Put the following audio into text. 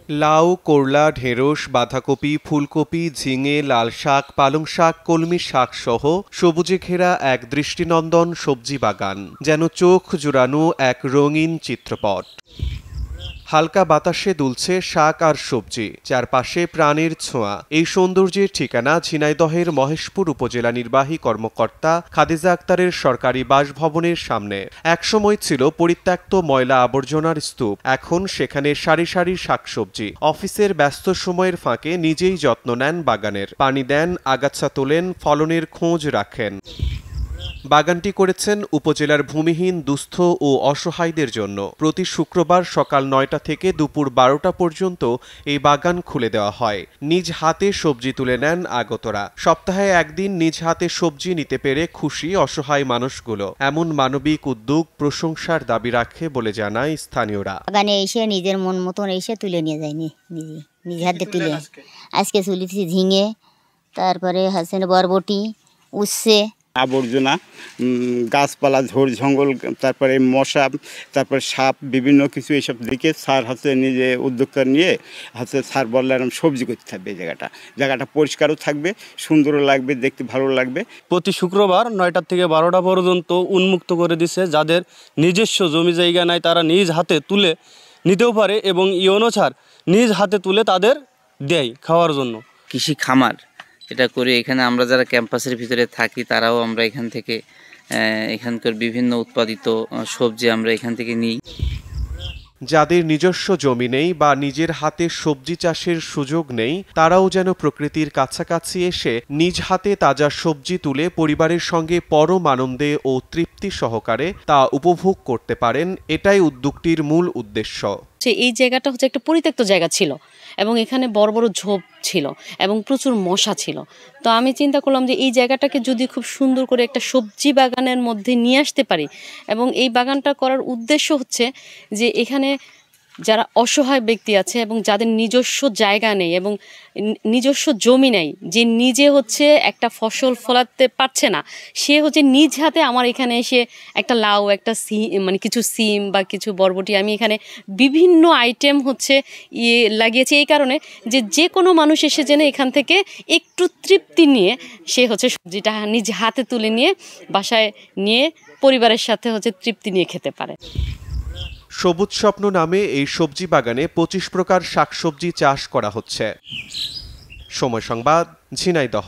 লাউ, করলা, ঢেঁড়স, বাঁধাকপি, ফুলকপি, ঝিঙে, লাল শাক, পালং শাক, কলমি শাক সহ সবুজে ঘেরা এক দৃষ্টিনন্দন সবজি বাগান, যেন চোখ জুড়ানো এক রঙিন চিত্রপট। হালকা বাতাসে দুলছে শাক আর সবজি, চারপাশে প্রাণের ছোঁয়া। এই সৌন্দর্যের ঠিকানা ঝিনাইদহের মহেশপুর উপজেলা নির্বাহী কর্মকর্তা খাদিজা আক্তারের সরকারি বাসভবনের সামনে। একসময় ছিল পরিত্যক্ত ময়লা আবর্জনার স্তূপ, এখন সেখানে সারি সারি শাকসবজি। অফিসের ব্যস্ত সময়ের ফাঁকে নিজেই যত্ন নেন বাগানের, পানি দেন, আগাছা তোলেন, ফলনের খোঁজ রাখেন। বাগানটি করেছেন উপজেলার ভূমিহীন, দুস্থ ও অসহায়দের জন্য। প্রতি শুক্রবার সকাল ৯টা থেকে দুপুর ১২টা পর্যন্ত এই বাগান খুলে দেওয়া হয়। নিজ হাতে সবজি তুলে নেন আগতরা। সপ্তাহে একদিন নিজ হাতে সবজি নিতে পেরে খুশি অসহায় মানুষগুলো। এমন মানবিক উদ্যোগ প্রশংসার দাবি রাখে বলে জানায় স্থানীয়রা। বাগানে এসে নিজের মন মতন এসে তুলে নিয়ে যায়নি, নিজ হাতে তুলে আজকে তুলেছি ঝিঙে, তারপরে হচ্ছে বরবটি, উচ্ছে, আবর্জনা, গাছপালা, ঝোড় ঝঙ্গল, তারপরে মশা, তারপরে সাপ, বিভিন্ন কিছু এইসব দিকে স্যার হচ্ছে নিজে উদ্যোক্তা নিয়ে হচ্ছে স্যার বললে এরকম সবজি করতে থাকবে। এই জায়গাটা পরিষ্কারও থাকবে, সুন্দরও লাগবে, দেখতে ভালো লাগবে। প্রতি শুক্রবার ৯টা থেকে ১২টা পর্যন্ত উন্মুক্ত করে দিছে। যাদের নিজস্ব জমি জায়গা নাই তারা নিজ হাতে তুলে নিতেও পারে এবং অনুসার নিজ হাতে তুলে তাদের দেয় খাওয়ার জন্য। কৃষি খামার এটা করে এখানে আমরা যারা ক্যাম্পাসের ভিতরে থাকি তারাও আমরা এখানকার বিভিন্ন উৎপাদিত সবজি আমরা এখান থেকে নিই। যাদের নিজস্ব জমি নেই বা নিজের হাতে সবজি চাষের সুযোগ নেই, তারাও যেন প্রকৃতির কাছাকাছি এসে নিজ হাতে তাজা সবজি তুলে পরিবারের সঙ্গে পরম আনন্দে ও তৃপ্তি সহকারে তা উপভোগ করতে পারেন, এটাই উদ্যোগটির মূল উদ্দেশ্য। এই জায়গাটা হচ্ছে একটা পরিত্যক্ত জায়গা ছিল এবং এখানে বড় বড় ঝোপ ছিল এবং প্রচুর মশা ছিল। তো আমি চিন্তা করলাম যে এই জায়গাটাকে যদি খুব সুন্দর করে একটা সবজি বাগানের মধ্যে নিয়ে আসতে পারি, এবং এই বাগানটা করার উদ্দেশ্য হচ্ছে যে এখানে যারা অসহায় ব্যক্তি আছে এবং যাদের নিজস্ব জায়গা নেই এবং নিজস্ব জমি নেই, যে নিজে হচ্ছে একটা ফসল ফলাতে পারছে না, সে হচ্ছে নিজ হাতে আমার এখানে এসে একটা লাউ, একটা কিছু সিম বা কিছু বরবটি, আমি এখানে বিভিন্ন আইটেম হচ্ছে লাগিয়েছি এই কারণে যে কোনো মানুষ এসে যেন এখান থেকে একটু তৃপ্তি নিয়ে সে হচ্ছে সবজিটা নিজ হাতে তুলে নিয়ে বাসায় নিয়ে পরিবারের সাথে হচ্ছে তৃপ্তি নিয়ে খেতে পারে। সবুজ স্বপ্ন নামে এই সবজি বাগানে ২৫ প্রকার শাকসবজি চাষ করা হচ্ছে। সময় সংবাদ, ঝিনাইদহ।